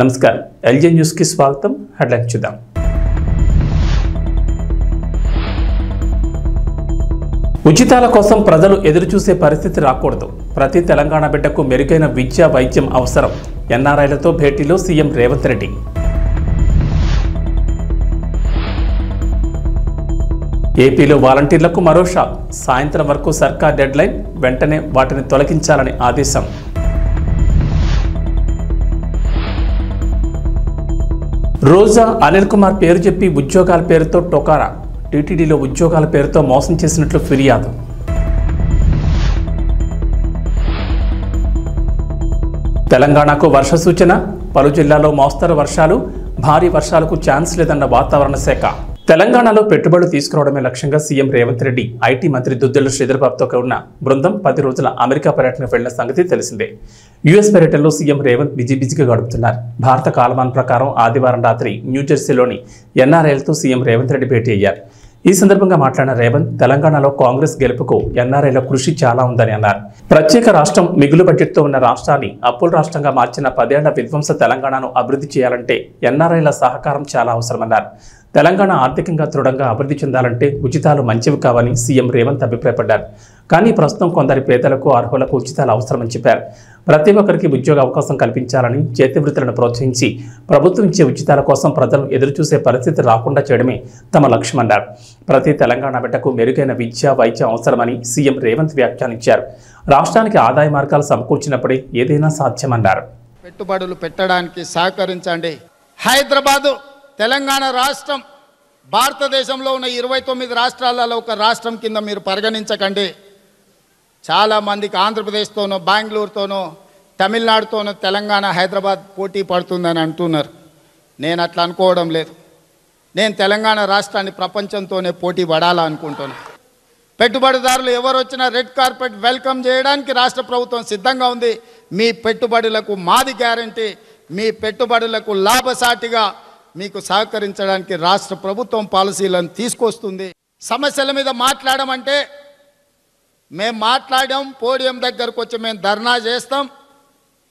నమస్కారం LJ news కి స్వాగతం. హెడ్లైన్ చూద్దాం. ఉచితాల కోసం ప్రజలు ఎదురుచూసే పరిస్థితి రాకూడదు. ప్రతి తెలంగాణ బిడ్డకు మెరుగైన విద్య వైద్యం అవసరం. ఎన్ఆర్ఐలతో భేటీలో సీఎం రేవంత్ రెడ్డి. ఏపీలో వాలంటీర్లకు మరో షాక్. సాయంత్రం వరకు సర్కార్ డెడ్ లైన్, వెంటనే వాటిని తొలగించాలని ఆదేశం. రోజా అనిల్ కుమార్ పేరు చెప్పి ఉద్యోగాల పేరుతో టొకారా. టీటీడీలో ఉద్యోగాల పేరుతో మోసం చేసినట్లు ఫిర్యాదు. తెలంగాణకు వర్ష సూచన. పలు జిల్లాల్లో మోస్తరు వర్షాలు, భారీ వర్షాలకు ఛాన్స్ లేదన్న వాతావరణ శాఖ. తెలంగాణలో పెట్టుబడులు తీసుకురావడమే లక్ష్యంగా సీఎం రేవంత్ రెడ్డి ఐటీ మంత్రి దుద్దిళ్ల శ్రీధర్బాబుతో ఉన్న బృందం 10 రోజుల అమెరికా పర్యటనకు వెళ్లిన సంగతి తెలిసిందే. యుఎస్ పర్యటనలో సీఎం రేవంత్ బిజీగా గడుపుతున్నారు. భారత కాలమాన ప్రకారం ఆదివారం రాత్రి న్యూజెర్సీలోని ఎన్ఆర్ఐలతో సీఎం రేవంత్ రెడ్డి భేటీ అయ్యారు. ఈ సందర్భంగా మాట్లాడిన రేవంత్ తెలంగాణలో కాంగ్రెస్ గెలుపుకు ఎన్ఆర్ఐల కృషి చాలా ఉందని అన్నారు. ప్రత్యేక రాష్ట్రం మిగులు బడ్జెట్తో ఉన్న రాష్ట్రాన్ని అప్పుల రాష్ట్రంగా మార్చిన 10 ఏళ్ల విధ్వంస తెలంగాణను అభివృద్ధి చేయాలంటే ఎన్ఆర్ఐల సహకారం చాలా అవసరమన్నారు. తెలంగాణ ఆర్థికంగా దృఢంగా అభివృద్ధి చెందాలంటే ఉచితాలు మంచివి కావని సీఎం రేవంత్ అభిప్రాయపడ్డారు. కానీ ప్రస్తుతం కొందరి పేదలకు అర్హులకు ఉచితాలు అవసరమని చెప్పారు. ప్రతి ఒక్కరికి ఉద్యోగ అవకాశం కల్పించాలని, చేతి వృత్తులను ప్రోత్సహించి ప్రభుత్వం ఇచ్చే ఉచితాల కోసం ప్రజలు ఎదురుచూసే పరిస్థితి రాకుండా చేయడమే తమ లక్ష్యమన్నారు. ప్రతి తెలంగాణ బిడ్డకు మెరుగైన విద్య వైద్యం అవసరమని సీఎం రేవంత్ వ్యాఖ్యానించారు. రాష్ట్రానికి ఆదాయ మార్గాలు సమకూర్చినప్పుడే ఏదైనా సాధ్యమన్నారు. పెట్టుబడులు పెట్టడానికి సహకరించండి. హైదరాబాదు తెలంగాణ రాష్ట్రం భారతదేశంలో ఉన్న 29 రాష్ట్రాలలో ఒక రాష్ట్రం కింద మీరు పరిగణించకండి. చాలామందికి ఆంధ్రప్రదేశ్తోనో, బెంగళూరుతోనో, తమిళనాడుతోనో తెలంగాణ, హైదరాబాద్ పోటీ పడుతుందని అంటున్నారు. నేను అట్లా అనుకోవడం లేదు. నేను తెలంగాణ రాష్ట్రాన్ని ప్రపంచంతోనే పోటీ పడాలనుకుంటున్నాను. పెట్టుబడిదారులు ఎవరు వచ్చినా రెడ్ కార్పెట్ వెల్కమ్ చేయడానికి రాష్ట్ర ప్రభుత్వం సిద్ధంగా ఉంది. మీ పెట్టుబడులకు మాది గ్యారంటీ. మీ పెట్టుబడులకు లాభసాటిగా మీకు సహకరించడానికి రాష్ట్ర ప్రభుత్వం పాలసీలను తీసుకొస్తుంది. సమస్యల మీద మాట్లాడమంటే మేము మాట్లాడాం, పోడియం దగ్గరకు వచ్చి మేము ధర్నా చేస్తాం,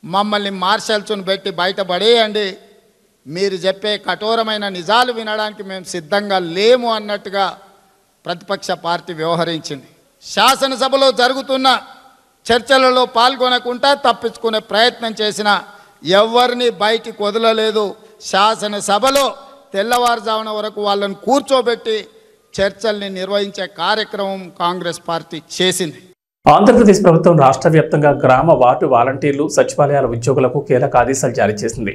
మమ్మల్ని మార్షల్స్ను పెట్టి బయటపడేయండి, మీరు చెప్పే కఠోరమైన నిజాలు వినడానికి మేము సిద్ధంగా లేము అన్నట్టుగా ప్రతిపక్ష పార్టీ వ్యవహరించింది. శాసనసభలో జరుగుతున్న చర్చలలో పాల్గొనకుండా తప్పించుకునే ప్రయత్నం చేసిన ఎవరిని బయటికి వదలలేదు. శాసనసభలో తెల్లవారుజామున వరకు వాళ్ళని కూర్చోబెట్టి చర్చల్ని నిర్వహించే కార్యక్రమం కాంగ్రెస్ పార్టీ చేసింది. ఆంధ్రప్రదేశ్ ప్రభుత్వం రాష్ట్ర వ్యాప్తంగా గ్రామ వార్డు వాలంటీర్లు, సచివాలయాల ఉద్యోగులకు కీలక ఆదేశాలు జారీ చేసింది.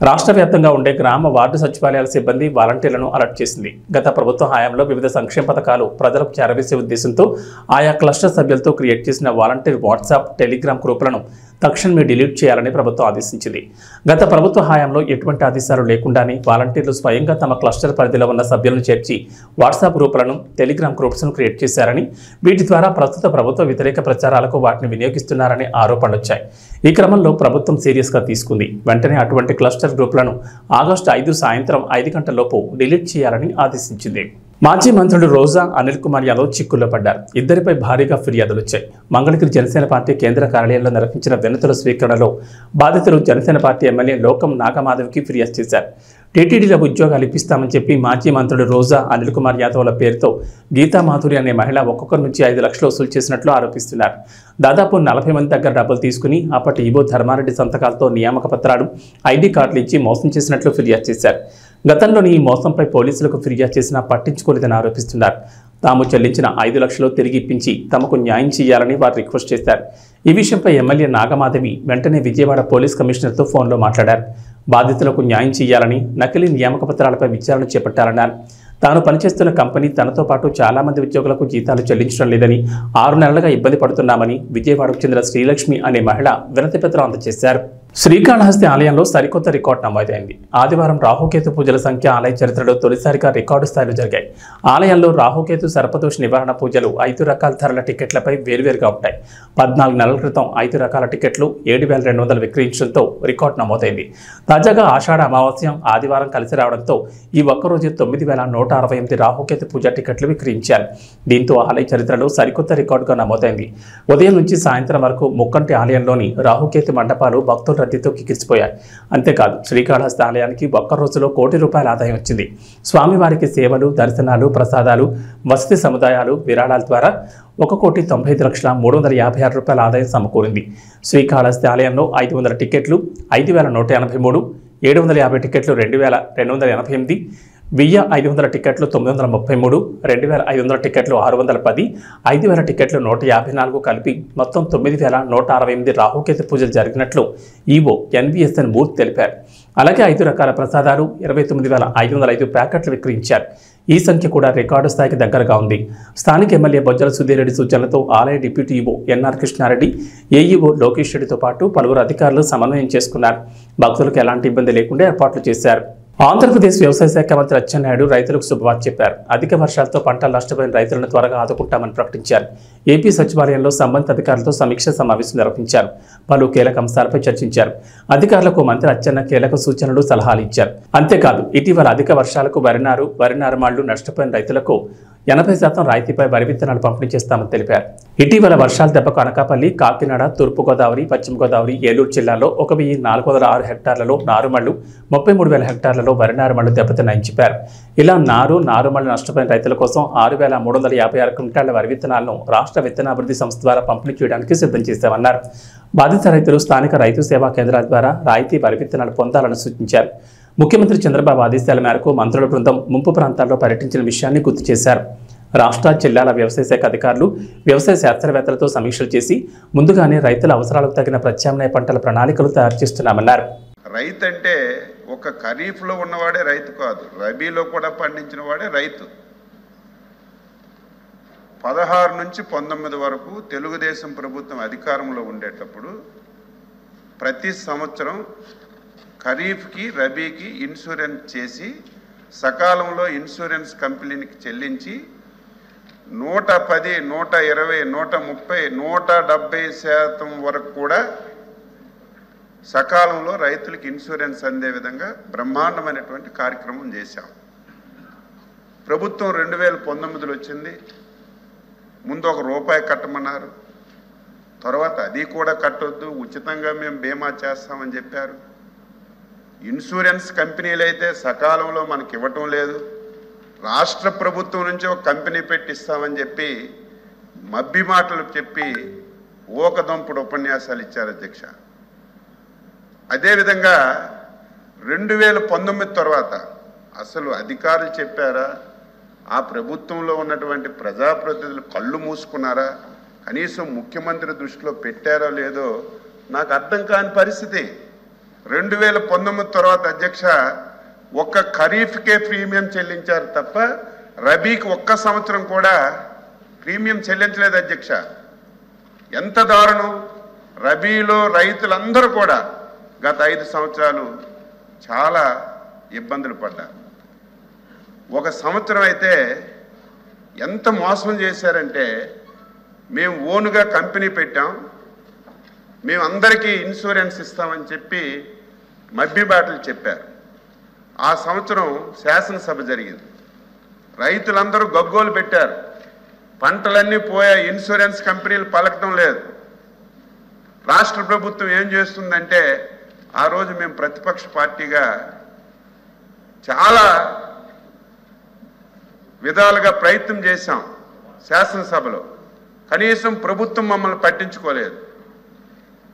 రాష్ట్ర వ్యాప్తంగా ఉండే గ్రామ వార్డు సచివాలయాల సిబ్బంది వాలంటీర్లను అలర్ట్ చేసింది. గత ప్రభుత్వ హయాంలో వివిధ సంక్షేమ పథకాలు ప్రజలకు చేరవేసే ఉద్దేశంతో ఆయా క్లస్టర్ సభ్యులతో క్రియేట్ చేసిన వాలంటీర్ వాట్సాప్, టెలిగ్రామ్ గ్రూపులను తక్షణమే డిలీట్ చేయాలని ప్రభుత్వం ఆదేశించింది. గత ప్రభుత్వ హయాంలో ఎటువంటి ఆదేశాలు లేకుండానే వాలంటీర్లు స్వయంగా తమ క్లస్టర్ పరిధిలో ఉన్న సభ్యులను చేర్చి వాట్సాప్ గ్రూపులను, టెలిగ్రామ్ గ్రూప్స్ను క్రియేట్ చేశారని, వీటి ద్వారా ప్రస్తుత ప్రభుత్వ వ్యతిరేక ప్రచారాలకు వాటిని వినియోగిస్తున్నారని ఆరోపణలు వచ్చాయి. ఈ క్రమంలో ప్రభుత్వం సీరియస్గా తీసుకుంది. వెంటనే అటువంటి క్లస్టర్ గ్రూపులను ఆగస్టు 5 సాయంత్రం 5 గంటలలోపు డిలీట్ చేయాలని ఆదేశించింది. మాజీ మంత్రులు రోజా, అనిల్ కుమార్ యాదవ్ చిక్కుల్లో పడ్డారు. ఇద్దరిపై భారీగా ఫిర్యాదులు వచ్చాయి. మంగళగిరి జనసేన పార్టీ కేంద్ర కార్యాలయంలో నిర్వహించిన వినతుల స్వీకరణలో బాధితులు జనసేన పార్టీ ఎమ్మెల్యే లోకం నాగమాధవ్కి ఫిర్యాదు చేశారు. టీటీడీలో ఉద్యోగాలు ఇప్పిస్తామని చెప్పి మాజీ మంత్రులు రోజా, అనిల్ కుమార్ యాదవ్ల పేరుతో గీతా మాధురి అనే మహిళ ఒక్కొక్కరి నుంచి 5 లక్షలు వసూలు చేసినట్లు ఆరోపిస్తున్నారు. దాదాపు 40 మంది దగ్గర డబ్బులు తీసుకుని అప్పటి ఈవో ధర్మారెడ్డి సంతకాలతో నియామక పత్రాలు, ఐడి కార్డులు ఇచ్చి మోసం చేసినట్లు ఫిర్యాదు చేశారు. గతంలోని ఈ మోసంపై పోలీసులకు ఫిర్యాదు చేసినా పట్టించుకోలేదని ఆరోపిస్తున్నారు. తాము చెల్లించిన 5 లక్షలు తిరిగి ఇప్పించి తమకు న్యాయం చేయాలని వారు రిక్వెస్ట్ చేశారు. ఈ విషయంపై ఎమ్మెల్యే నాగమాధవి వెంటనే విజయవాడ పోలీస్ కమిషనర్తో ఫోన్లో మాట్లాడారు. బాధితులకు న్యాయం చేయాలని, నకిలీ నియామక పత్రాలపై విచారణ చేపట్టాలన్నారు. తాను పనిచేస్తున్న కంపెనీ తనతో పాటు చాలా మంది ఉద్యోగులకు జీతాలు చెల్లించడం లేదని, 6 నెలలుగా ఇబ్బంది పడుతున్నామని విజయవాడకు చెందిన శ్రీలక్ష్మి అనే మహిళ వినతి పత్రం అందజేశారు. శ్రీకాళహస్తి ఆలయంలో సరికొత్త రికార్డు నమోదైంది. ఆదివారం రాహుకేతు పూజల సంఖ్య ఆలయ చరిత్రలో తొలిసారిగా రికార్డు స్థాయిలో జరిగాయి. ఆలయంలో రాహుకేతు సర్పదోష నివారణ పూజలు 5 రకాల ధరల టికెట్లపై వేర్వేరుగా ఉంటాయి. 14 నెలల క్రితం 5 రకాల టికెట్లు 7,200 విక్రయించడంతో రికార్డు నమోదైంది. తాజాగా ఆషాఢ అమావాస్య ఆదివారం కలిసి రావడంతో ఈ ఒక్కరోజు 9,168 రాహుకేతు పూజ టికెట్లు విక్రయించారు. దీంతో ఆలయ చరిత్రలో సరికొత్త రికార్డుగా నమోదైంది. ఉదయం నుంచి సాయంత్రం వరకు ముక్కంటి ఆలయంలోని రాహుకేతు మండపాలు భక్తుల రద్దీతో కిక్కిరిసిపోయాయి. అంతేకాదు శ్రీకాళహస్తి ఆలయానికి ఒక్క రోజులో ₹1 కోటి ఆదాయం వచ్చింది. స్వామివారికి సేవలు, దర్శనాలు, ప్రసాదాలు, వసతి సముదాయాలు, విరాళాల ద్వారా ₹1,90,356,000 ఆదాయం సమకూరింది. శ్రీకాళహస్తి ఆలయంలో 500 టికెట్లు 5,183, 750 టికెట్లు 2,288, 1,500 టికెట్లు 933, 2,500 టికెట్లు 610, 5,000 టికెట్లు 154 కలిపి మొత్తం 9,168 రాహుకేతు పూజలు జరిగినట్లు ఈవో ఎన్వీఎస్ఎన్ మూర్తి తెలిపారు. అలాగే 5 రకాల ప్రసాదాలు 29,505 ప్యాకెట్లు విక్రయించారు. ఈ సంఖ్య కూడా రికార్డు స్థాయికి దగ్గరగా ఉంది. స్థానిక ఎమ్మెల్యే బొజ్జల సుధీరెడ్డి సూచనలతో ఆలయ deputy EO NR Krishna Reddy, AEO Lokesh రెడ్డితో పాటు పలువురు అధికారులు సమన్వయం చేసుకున్నారు. భక్తులకు ఎలాంటి ఇబ్బంది లేకుండా ఏర్పాట్లు చేశారు. ఆంధ్రప్రదేశ్ వ్యవసాయ శాఖ మంత్రి అచ్చెన్నాయుడు రైతులకు శుభవార్త చెప్పారు. అధిక వర్షాలతో పంటలు నష్టపోయిన రైతులను త్వరగా ఆదుకుంటామని ప్రకటించారు. ఏపీ సచివాలయంలో సంబంధిత అధికారులతో సమీక్ష సమావేశం నిర్వహించారు. పలు కీలక అంశాలపై చర్చించారు. అధికారులకు మంత్రి అచ్చెన్న కీలక సూచనలు, సలహాలు ఇచ్చారు. అంతేకాదు ఇటీవల అధిక వర్షాలకు వరి నారుమళ్లు నష్టపోయిన రైతులకు 80% రాయితీపై వరి విత్తనాలు పంపిణీ చేస్తామని తెలిపారు. ఇటీవల వర్షాల దెబ్బకు అనకాపల్లి, కాకినాడ, తూర్పుగోదావరి, పశ్చిమ గోదావరి, ఏలూరు జిల్లాల్లో 1,406 హెక్టార్లలో నారుమళ్లు, 33,000 హెక్టార్లలో వరి నారుమళ్లు దెబ్బతిన్నాయని చెప్పారు. ఇలా నారుమళ్లు నష్టపోయిన రైతుల కోసం 6,356 క్వింటాళ్ల వరి విత్తనాలను రాష్ట్ర విత్తనాభివృద్ధి సంస్థ ద్వారా పంపిణీ చేయడానికి సిద్ధం చేశామన్నారు. బాధిత రైతులు స్థానిక రైతు సేవా కేంద్రాల ద్వారా రాయితీ వరి విత్తనాలు పొందాలని సూచించారు. ముఖ్యమంత్రి చంద్రబాబు ఆదేశాల మేరకు మంత్రుల బృందం ముంపు ప్రాంతాల్లో పర్యటించిన విషయాన్ని గుర్తు చేశారు. రాష్ట్ర, జిల్లాల వ్యవసాయ శాఖ అధికారులు, వ్యవసాయ శాస్త్రవేత్తలతో సమీక్షలు చేసి ముందుగానే రైతుల అవసరాలకు తగిన ప్రత్యామ్నాయ పంటల ప్రణాళికలు తయారు చేస్తున్నామన్నారు. రైతు అంటే ఒక ఖరీఫ్లో ఉన్నవాడే రైతు కాదు, రబీలో కూడా పండించిన వాడే రైతు. 16 నుంచి 19 వరకు తెలుగుదేశం ప్రభుత్వం అధికారంలో ఉండేటప్పుడు ప్రతి సంవత్సరం ఖరీఫ్కి, రబీకి ఇన్సూరెన్స్ చేసి సకాలంలో ఇన్సూరెన్స్ కంపెనీకి చెల్లించి 110, 120, 130, 170% వరకు కూడా సకాలంలో రైతులకు ఇన్సూరెన్స్ అందే విధంగా బ్రహ్మాండమైనటువంటి కార్యక్రమం చేశాం. ప్రభుత్వం 2019లో వచ్చింది. ముందు ₹1 కట్టమన్నారు. తర్వాత అది కూడా కట్టొద్దు, ఉచితంగా మేము బీమా చేస్తామని చెప్పారు. ఇన్సూరెన్స్ కంపెనీలు అయితే సకాలంలో మనకి ఇవ్వటం లేదు. రాష్ట్ర ప్రభుత్వం నుంచి ఒక కంపెనీ పెట్టిస్తామని చెప్పి మబ్బి మాటలు చెప్పి ఊకదంపుడు ఉపన్యాసాలు ఇచ్చారు అధ్యక్ష. అదేవిధంగా 2019 తర్వాత అసలు అధికారులు చెప్పారా, ఆ ప్రభుత్వంలో ఉన్నటువంటి ప్రజాప్రతినిధులు కళ్ళు మూసుకున్నారా, కనీసం ముఖ్యమంత్రి దృష్టిలో పెట్టారో లేదో నాకు అర్థం కాని పరిస్థితి. 2019 తర్వాత అధ్యక్ష ఒక్క ఖరీఫ్కే ప్రీమియం చెల్లించారు తప్ప రబీకి ఒక్క సంవత్సరం కూడా ప్రీమియం చెల్లించలేదు అధ్యక్ష. ఎంత దారుణం! రబీలో రైతులందరూ కూడా గత 5 సంవత్సరాలు చాలా ఇబ్బందులు పడ్డారు. ఒక సంవత్సరం అయితే ఎంత మోసం చేశారంటే, మేము ఓనుగా కంపెనీ పెట్టాం, మేము అందరికీ ఇన్సూరెన్స్ ఇస్తామని చెప్పి మబ్బి బాటలు చెప్పారు. ఆ సంవత్సరం శాసనసభ జరిగింది. రైతులందరూ గగ్గోలు పెట్టారు. పంటలన్నీ పోయా, ఇన్సూరెన్స్ కంపెనీలు పలకటం లేదు. రాష్ట్ర ప్రభుత్వం ఏం చేస్తుందంటే, ఆ రోజు మేము ప్రతిపక్ష పార్టీగా చాలా విధాలుగా ప్రయత్నం చేశాం శాసనసభలో. కనీసం ప్రభుత్వం మమ్మల్ని పట్టించుకోలేదు.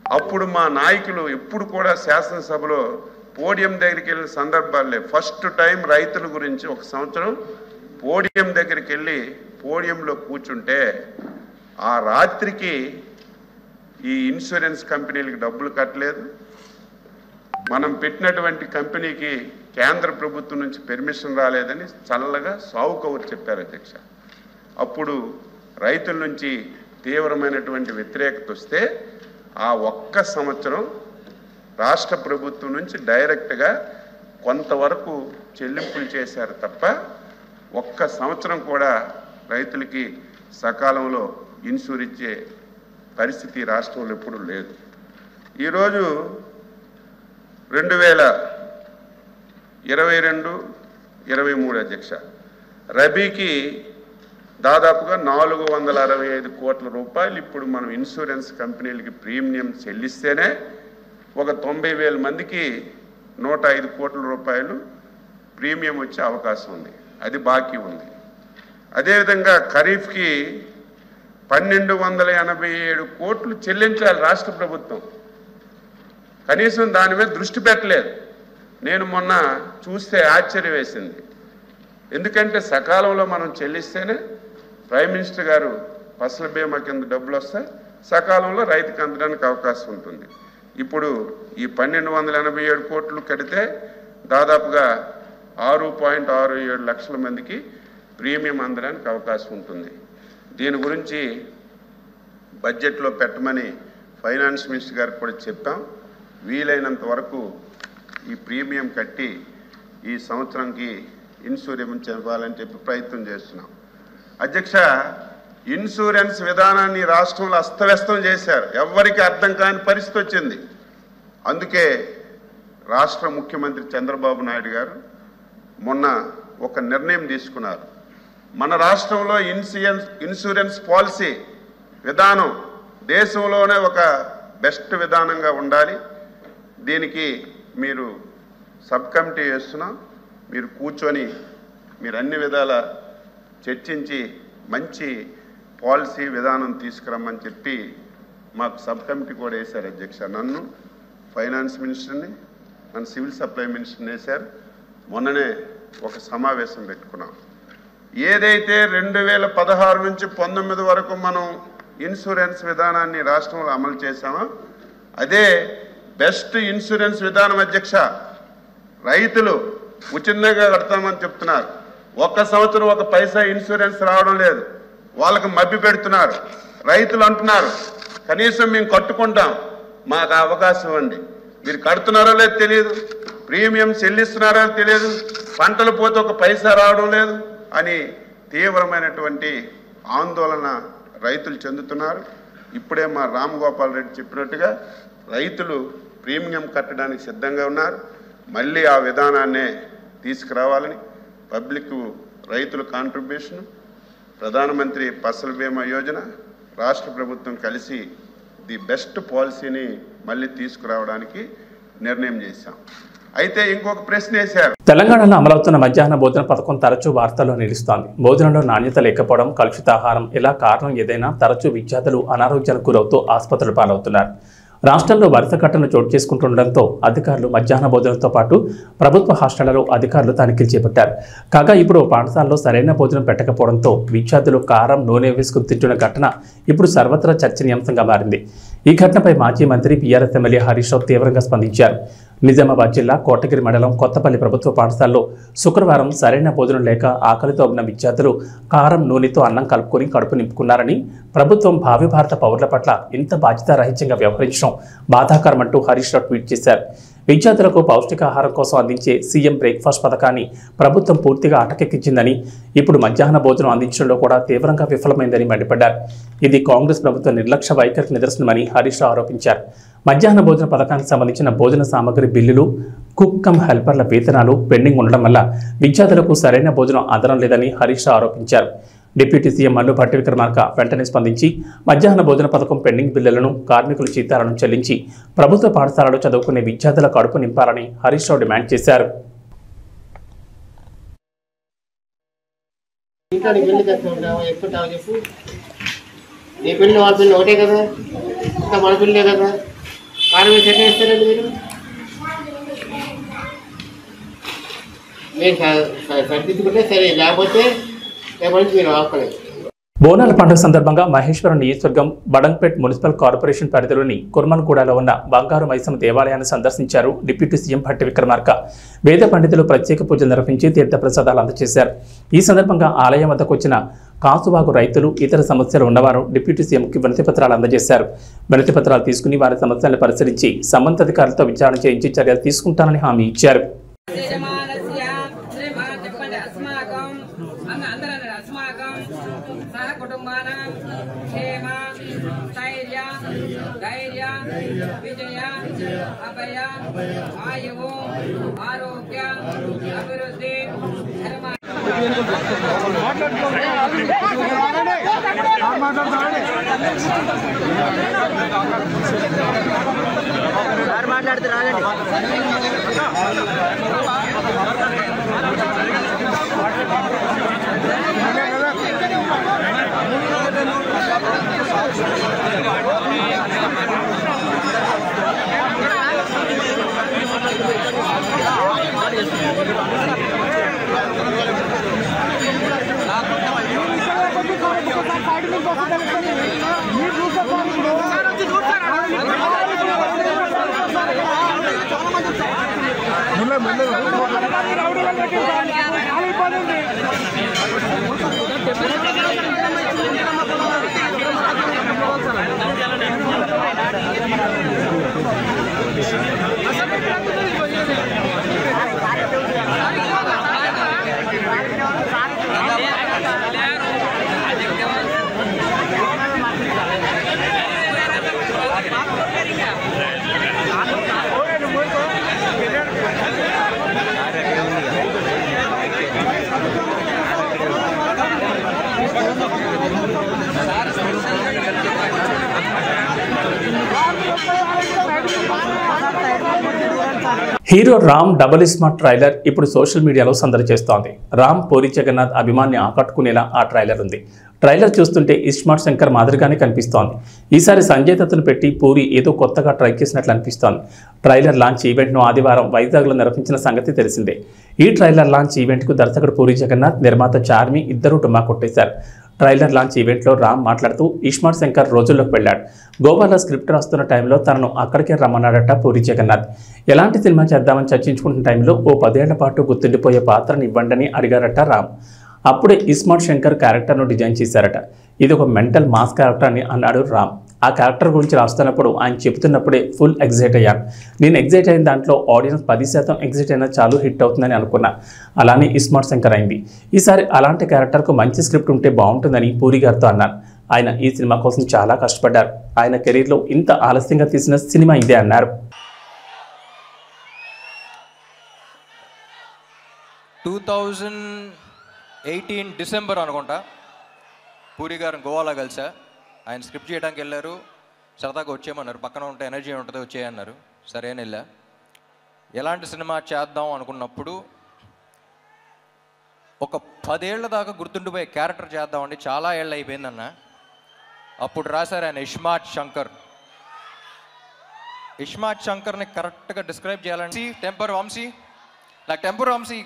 అప్పుడు మా నాయకులు ఎప్పుడు కూడా శాసనసభలో పోడియం దగ్గరికి వెళ్ళిన సందర్భాలే. ఫస్ట్ టైం రైతుల గురించి ఒక సంవత్సరం పోడియం దగ్గరికి వెళ్ళి పోడియంలో కూర్చుంటే ఆ రాత్రికి ఈ ఇన్సూరెన్స్ కంపెనీలకు డబ్బులు కట్టలేదు. మనం పెట్టినటువంటి కంపెనీకి కేంద్ర ప్రభుత్వం నుంచి పెర్మిషన్ రాలేదని చల్లగా సావు కబురు చెప్పారు అధ్యక్ష. అప్పుడు రైతుల నుంచి తీవ్రమైనటువంటి వ్యతిరేకత వస్తే ఆ ఒక్క సంవత్సరం రాష్ట్ర ప్రభుత్వం నుంచి డైరెక్ట్గా కొంతవరకు చెల్లింపులు చేశారు తప్ప ఒక్క సంవత్సరం కూడా రైతులకి సకాలంలో ఇన్సూర్ ఇచ్చే పరిస్థితి రాష్ట్రంలో ఎప్పుడూ లేదు. ఈరోజు 2022-23 అధ్యక్ష రబీకి దాదాపుగా 465 కోట్ల రూపాయలు ఇప్పుడు మనం ఇన్సూరెన్స్ కంపెనీలకి ప్రీమియం చెల్లిస్తేనే ఒక 90,000 మందికి 105 కోట్ల రూపాయలు ప్రీమియం వచ్చే అవకాశం ఉంది, అది బాకీ ఉంది. అదేవిధంగా ఖరీఫ్కి 1287 కోట్లు చెల్లించాలి రాష్ట్ర ప్రభుత్వం. కనీసం దాని మీద దృష్టి పెట్టలేదు. నేను మొన్న చూస్తే ఆశ్చర్యం వేసింది. ఎందుకంటే సకాలంలో మనం చెల్లిస్తేనే ప్రైమ్ మినిస్టర్ గారు ఫసల్ బీమా కింద డబ్బులు వస్తాయి, సకాలంలో రైతుకు అందడానికి అవకాశం ఉంటుంది. ఇప్పుడు ఈ 1287 కోట్లు కడితే దాదాపుగా 6.67 లక్షల మందికి ప్రీమియం అందడానికి అవకాశం ఉంటుంది. దీని గురించి బడ్జెట్లో పెట్టమని ఫైనాన్స్ మినిస్టర్ గారికి కూడా చెప్పాం. వీలైనంత వరకు ఈ ప్రీమియం కట్టి ఈ సంవత్సరంకి ఇన్సూరెన్స్ ఇవ్వాలని చెప్పి ప్రయత్నం చేస్తున్నాం. అధ్యక్ష, ఇన్సూరెన్స్ విధానాన్ని రాష్ట్రంలో అస్తవ్యస్తం చేశారు, ఎవ్వరికి అర్థం కాని పరిస్థితి వచ్చింది. అందుకే రాష్ట్ర ముఖ్యమంత్రి చంద్రబాబు నాయుడు గారు మొన్న ఒక నిర్ణయం తీసుకున్నారు. మన రాష్ట్రంలో ఇన్సూరెన్స్ పాలసీ విధానం దేశంలోనే ఒక బెస్ట్ విధానంగా ఉండాలి. దీనికి మీరు సబ్ కమిటీ వేస్తున్నాం, మీరు కూర్చొని మీరు అన్ని విధాల చర్చించి మంచి పాలసీ విధానం తీసుకురమ్మని చెప్పి మాకు సబ్ కమిటీ కూడా వేశారు అధ్యక్ష. నన్ను, ఫైనాన్స్ మినిస్టర్ని, నన్ను సివిల్ సప్లై మినిస్టర్ని వేశారు. మొన్ననే ఒక సమావేశం పెట్టుకున్నాం. ఏదైతే 2016 నుంచి 19 వరకు మనం ఇన్సూరెన్స్ విధానాన్ని రాష్ట్రంలో అమలు చేశామో అదే బెస్ట్ ఇన్సూరెన్స్ విధానం అధ్యక్ష. రైతులు ఉచితంగా కడతామని చెప్తున్నారు, ఒక్క సంవత్సరం ఒక పైసా ఇన్సూరెన్స్ రావడం లేదు, వాళ్ళకి మభ్య పెడుతున్నారు. రైతులు అంటున్నారు కనీసం మేము కట్టుకుంటాం, మాకు అవకాశం ఇవ్వండి. మీరు కడుతున్నారో లేదో తెలియదు, ప్రీమియం చెల్లిస్తున్నారో తెలియదు, పంటలు పోతే ఒక పైసా రావడం లేదు అని తీవ్రమైనటువంటి ఆందోళన రైతులు చెందుతున్నారు. ఇప్పుడే మా రామగోపాల్ రెడ్డి చెప్పినట్టుగా రైతులు ప్రీమియం కట్టడానికి సిద్ధంగా ఉన్నారు. మళ్ళీ ఆ విధానాన్నే తీసుకురావాలని పబ్లిక్ రైతుల కాంట్రిబ్యూషన్, ప్రధానమంత్రి ఫసల్ బీమా యోజన, రాష్ట్ర ప్రభుత్వం కలిసి ది బెస్ట్ పాలసీని మళ్ళీ తీసుకురావడానికి నిర్ణయం చేశాం. అయితే ఇంకొక ప్రశ్న వేశారు. తెలంగాణలో అమలవుతున్న మధ్యాహ్న భోజన పథకం తరచూ వార్తల్లో నిలుస్తోంది. భోజనంలో నాణ్యత లేకపోవడం, కలుషితాహారం ఇలా కారణం ఏదైనా తరచూ విద్యార్థులు అనారోగ్యానికి గురవుతూ ఆసుపత్రులు పాలవుతున్నారు. రాష్ట్రంలో వరుస ఘటనలు చోటు చేసుకుంటుండటంతో అధికారులు మధ్యాహ్న భోజనంతో పాటు ప్రభుత్వ హాస్టళ్లలో అధికారులు తనిఖీలు చేపట్టారు. కాగా ఇప్పుడు పాఠశాలలో సరైన భోజనం పెట్టకపోవడంతో విద్యార్థులు కారం, నూనె వేసుకుని తింటున్న ఘటన ఇప్పుడు సర్వత్రా చర్చనీయాంశంగా మారింది. ఈ ఘటనపై మాజీ మంత్రి బీఆర్ఎస్ ఎమ్మెల్యే హరీష్ రావు తీవ్రంగా స్పందించారు. నిజామాబాద్ జిల్లా కోటగిరి మండలం కొత్తపల్లి ప్రభుత్వ పాఠశాలలో శుక్రవారం సరైన భోజనం లేక ఆకలితో ఉన్న విద్యార్థులు కారం, నూనెతో అన్నం కలుపుకొని కడుపు నింపుకున్నారని, ప్రభుత్వం భావి భారత పౌరుల పట్ల ఇంత బాధ్యతారహిత్యంగా వ్యవహరించడం బాధాకరమంటూ హరీష్ రావు ట్వీట్ చేశారు. విద్యార్థులకు పౌష్టికాహారం కోసం అందించే సీఎం బ్రేక్ఫాస్ట్ పథకాన్ని ప్రభుత్వం పూర్తిగా అటకెక్కించిందని, ఇప్పుడు మధ్యాహ్న భోజనం అందించడంలో కూడా తీవ్రంగా విఫలమైందని మండిపడ్డారు. ఇది కాంగ్రెస్ ప్రభుత్వ నిర్లక్ష్య వైఖరికి నిదర్శనమని హరీష్ రావు ఆరోపించారు. మధ్యాహ్న భోజన పథకానికి సంబంధించిన భోజన సామగ్రి బిల్లులు, కుక్ కమ్ హెల్పర్ల వేతనాలు పెండింగ్ ఉండడం వల్ల విద్యార్థులకు సరైన భోజనం అందడం లేదని హరీష్ రావు ఆరోపించారు. డిప్యూటీ సీఎం మల్లు భట్టి విక్రమార్క వెంటనే స్పందించి మధ్యాహ్న భోజన పథకం పెండింగ్ బిల్లులను, కార్మికుల జీతాలను చెల్లించి ప్రభుత్వ పాఠశాలలో చదువుకునే విద్యార్థుల కడుపు నింపాలని హరీష్ రావు డిమాండ్ చేశారు. బోనాల పండుగ సందర్భంగా మహేశ్వరం నియోజకవర్గం బడంగ్పేట్ మున్సిపల్ కార్పొరేషన్ పరిధిలోని కుర్మన్గూడలో ఉన్న బంగారు మైసమ్మ దేవాలయాన్ని సందర్శించారు డిప్యూటీ సీఎం భట్టి విక్రమార్క. వేద పండితులు ప్రత్యేక పూజలు నిర్వహించి తీర్థప్రసాదాలు అందజేశారు. ఈ సందర్భంగా ఆలయం వద్దకు వచ్చిన కాసువాగు రైతులు, ఇతర సమస్యలు ఉన్నవారు డిప్యూటీ సీఎంకి వినతి పత్రాలు అందజేశారు. వినతి పత్రాలు తీసుకుని వారి సమస్యలను పరిశీలించి సంబంధిత అధికారులతో విచారణ చేయించి చర్యలు తీసుకుంటానని హామీ ఇచ్చారు. విజయ అభయ ఆయువు ఆరోగ్య అభివృద్ధి ధర్మ hero Ram double smart trailer ఇప్పుడు సోషల్ మీడియాలో సందడి చేస్తోంది. రామ్ పూరి జగన్నాథ్ అభిమాన్ని ఆకట్టుకునేలా ఆ ట్రైలర్ ఉంది. ట్రైలర్ చూస్తుంటే ఇస్మార్ట్ శంకర్ మాదిరిగానే కనిపిస్తోంది. ఈసారి సంజయ్ దత్తును పెట్టి పూరి ఏదో కొత్తగా ట్రై చేసినట్లు అనిపిస్తోంది. ట్రైలర్ లాంచ్ ఈవెంట్ను ఆదివారం వైజాగ్లో నిర్వహించిన సంగతి తెలిసిందే. ఈ ట్రైలర్ లాంచ్ ఈవెంట్కు దర్శకుడు పూరి జగన్నాథ్, నిర్మాత చార్మి ఇద్దరూ డుమ్మా కొట్టేశారు. ట్రైలర్ లాంచ్ ఈవెంట్లో రామ్ మాట్లాడుతూ ఇస్మార్ట్ శంకర్ రోజుల్లోకి వెళ్ళాడు. గోవాలో స్క్రిప్ట్ రాస్తున్న టైంలో తనను అక్కడికే రమ్మన్నాడట పూరి జగన్నాథ్. ఎలాంటి సినిమా చేద్దామని చర్చించుకుంటున్న టైంలో ఓ 10 ఏళ్ల పాటు గుర్తుండిపోయే పాత్రను ఇవ్వండని అడిగారట రామ్. అప్పుడే ఇస్మార్ట్ శంకర్ క్యారెక్టర్ను డిజైన్ చేశారట. ఇది ఒక మెంటల్ మాస్ క్యారెక్టర్ అని అన్నాడు రామ్. ఆ క్యారెక్టర్ గురించి రాస్తున్నప్పుడు ఆయన చెబుతున్నప్పుడే ఫుల్ ఎగ్జైట్ అయ్యాను. నేను ఎగ్జైట్ అయిన దాంట్లో ఆడియన్స్ 10% ఎగ్జైట్ అయినా చాలు హిట్ అవుతుందని అనుకున్నా. అలానే ఇస్మార్ట్ శంకర్ అయింది. ఈసారి అలాంటి క్యారెక్టర్కు మంచి స్క్రిప్ట్ ఉంటే బాగుంటుందని పూరి గారితో అన్నాను. ఆయన ఈ సినిమా కోసం చాలా కష్టపడ్డారు. ఆయన కెరీర్లో ఇంత ఆలస్యంగా తీసిన సినిమా ఇదే అన్నారు. 2018 డిసెంబర్ అనుకుంటా పూరి గారు గోవాలో కలిసా. ఆయన స్క్రిప్ట్ చేయడానికి వెళ్ళారు. సరదాగా వచ్చేయమన్నారు. పక్కన ఉంటే ఎనర్జీ ఉంటుంది వచ్చేయన్నారు. సరే అని వెళ్ళా. ఎలాంటి సినిమా చేద్దాం అనుకున్నప్పుడు ఒక 10 ఏళ్ల దాకా గుర్తుండిపోయే క్యారెక్టర్ చేద్దామండి. చాలా ఏళ్ళు అయిపోయిందన్న. అప్పుడు రాశారు ఆయన ఇస్మార్ట్ శంకర్. ఇస్మార్ట్ శంకర్ని కరెక్ట్గా డిస్క్రైబ్ చేయాలంటే టెంపర్ వంశీ. నాకు టెంపర్ వంశీ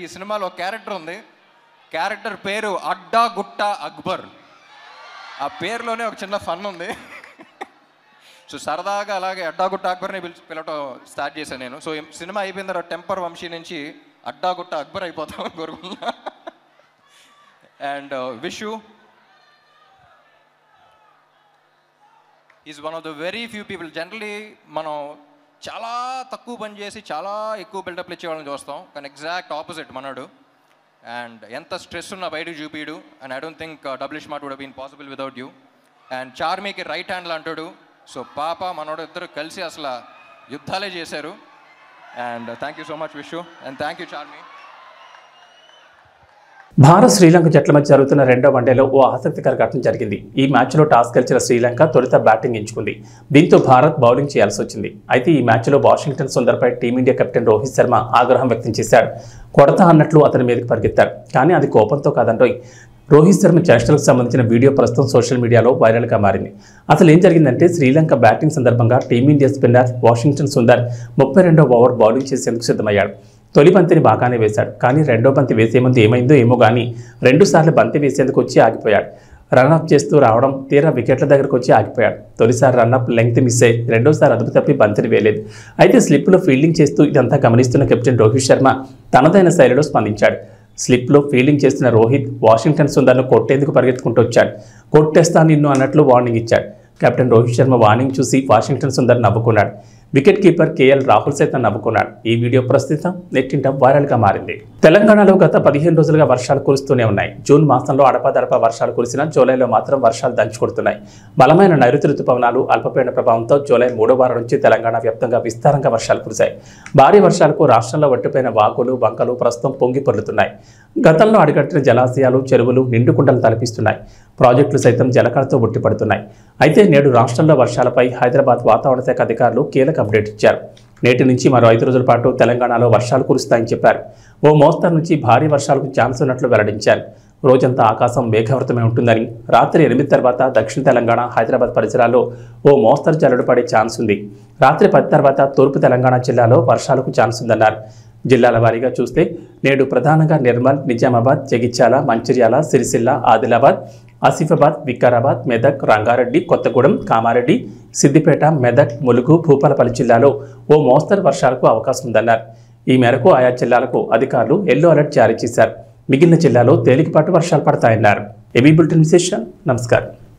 ఈ సినిమాలో ఒక క్యారెక్టర్ ఉంది. క్యారెక్టర్ పేరు అడ్డా గుట్ట అక్బర్. ఆ పేరులోనే ఒక చిన్న ఫన్ ఉంది. సో సరదాగా అలాగే అడ్డాగుట్ట అక్బర్ని పిలవటం స్టార్ట్ చేశాను నేను. సో సినిమా అయిపోయిన తర్వాత టెంపర్ వంశీ నుంచి అడ్డాగుట్ట అక్బర్ అయిపోతామని కోరుకున్నా. And Vishu is one of the very few people. Generally మనం చాలా తక్కువ పని చేసి చాలా ఎక్కువ బిల్డప్లు ఇచ్చేవాళ్ళని చూస్తాం. కానీ ఎగ్జాక్ట్ ఆపోజిట్ మనోడు. అండ్ ఎంత స్ట్రెస్ ఉన్నా బయటకు చూపిడు. And I don't think Double Smart would have been possible without you. And చార్మీకి రైట్ హ్యాండ్లో అంటాడు. సో పాప మనోడు ఇద్దరు కలిసి అసలు యుద్ధాలే చేశారు. And thank you so much Vishu. And thank you Charmi. Bharat Sri Lanka జట్ల మధ్య జరుగుతున్న రెండో వన్డేలో ఓ ఆసక్తికర ఘటన జరిగింది. ఈ మ్యాచ్లో టాస్ గెలిచిన శ్రీలంక తొలుత బ్యాటింగ్ ఎంచుకుంది. దీంతో భారత్ బౌలింగ్ చేయాల్సి వచ్చింది. అయితే ఈ మ్యాచ్లో వాషింగ్టన్ సుందర్పై టీమిండియా కెప్టెన్ రోహిత్ శర్మ ఆగ్రహం వ్యక్తం చేశాడు. కొడతా అన్నట్లు అతని మీదకి పరిగెత్తాడు. కానీ అది కోపంతో కాదంటోయ్. రోహిత్ శర్మ చేష్టలకు సంబంధించిన వీడియో ప్రస్తుతం సోషల్ మీడియాలో వైరల్గా మారింది. అసలు ఏం జరిగిందంటే శ్రీలంక బ్యాటింగ్ సందర్భంగా టీమిండియా స్పిన్నర్ వాషింగ్టన్ సుందర్ 32వ ఓవర్ బౌలింగ్ చేసేందుకు సిద్ధమయ్యాడు. తొలి బంతిని బాగానే వేశాడు. కానీ రెండో బంతి వేసే ముందు ఏమైందో ఏమో కానీ 2 సార్లు బంతి వేసేందుకు వచ్చి ఆగిపోయాడు. రన్అప్ చేస్తూ రావడం తీరా వికెట్ల దగ్గరకు వచ్చి ఆగిపోయాడు. తొలిసారి రన్అప్ లెంగ్త్ మిస్ అయ్యి రెండోసారి అదుపు తప్పి బంతిని వేయలేదు. అయితే స్లిప్లో ఫీల్డింగ్ చేస్తూ ఇదంతా గమనిస్తున్న కెప్టెన్ రోహిత్ శర్మ తనదైన శైలిలో స్పందించాడు. స్లిప్లో ఫీల్డింగ్ చేస్తున్న రోహిత్ వాషింగ్టన్ సుందర్ను కొట్టేందుకు పరిగెత్తుకుంటూ వచ్చాడు. కొట్టేస్తా నిన్ను అన్నట్లు వార్నింగ్ ఇచ్చాడు. కెప్టెన్ రోహిత్ శర్మ వార్నింగ్ చూసి వాషింగ్టన్ సుందర్ నవ్వుకున్నాడు. వికెట్ కీపర్ కేఎల్ రాహుల్ సైతం నవ్వుకున్నాడు. ఈ వీడియో ప్రస్తుతం నెట్టింట వైరల్గా మారింది. తెలంగాణలో గత 15 రోజులుగా వర్షాలు కురుస్తూనే ఉన్నాయి. జూన్ మాసంలో అడపాదడపా వర్షాలు కురిసినా జూలైలో మాత్రం వర్షాలు దంచుకొడుతున్నాయి. బలమైన నైరుతి రుతుపవనాలు, అల్పపీడన ప్రభావంతో జూలై 3వ వారం నుంచి తెలంగాణ వ్యాప్తంగా విస్తారంగా వర్షాలు కురిశాయి. భారీ వర్షాలకు రాష్ట్రంలో ఒట్టిపోయిన వాగులు, వంకలు ప్రస్తుతం పొంగి పొర్లుతున్నాయి. గతంలో అడిగట్టిన జలాశయాలు, చెరువులు నిండుకుండలు తలపిస్తున్నాయి. ప్రాజెక్టులు సైతం జలకళతో ఉట్టిపడుతున్నాయి. అయితే నేడు రాష్ట్రంలో వర్షాలపై హైదరాబాద్ వాతావరణ శాఖ అధికారులు కీలక అప్డేట్ ఇచ్చారు. నేటి నుంచి మరో 5 రోజుల పాటు తెలంగాణలో వర్షాలు కురుస్తాయని చెప్పారు. ఓ మోస్తరు నుంచి భారీ వర్షాలకు ఛాన్స్ ఉన్నట్లు వెల్లడించారు. రోజంతా ఆకాశం మేఘావృతమై ఉంటుందని, రాత్రి 8 తర్వాత దక్షిణ తెలంగాణ, హైదరాబాద్ పరిసరాల్లో ఓ మోస్తరు జల్లుడు పడే ఛాన్స్ ఉంది. రాత్రి 10 తర్వాత తూర్పు తెలంగాణ జిల్లాలో వర్షాలకు ఛాన్స్ ఉందన్నారు. జిల్లాల వారీగా చూస్తే నేడు ప్రధానంగా నిర్మల్, నిజామాబాద్, జగిత్యాల, మంచిర్యాల, సిరిసిల్ల, ఆదిలాబాద్, ఆసిఫాబాద్, వికారాబాద్, మెదక్, రంగారెడ్డి, కొత్తగూడెం, కామారెడ్డి, సిద్దిపేట, మెదక్, ములుగు, భూపాలపల్లి జిల్లాలో ఓ మోస్తరు వర్షాలకు అవకాశం ఉందన్నారు. ఈ మేరకు ఆయా జిల్లాలకు అధికారులు ఎల్లో అలర్ట్ జారీ చేశారు. మిగిలిన జిల్లాలో తేలికపాటి వర్షాలు పడతాయన్నారు. ఏబీ బులెటిన్ విశేషాలు. నమస్కారం.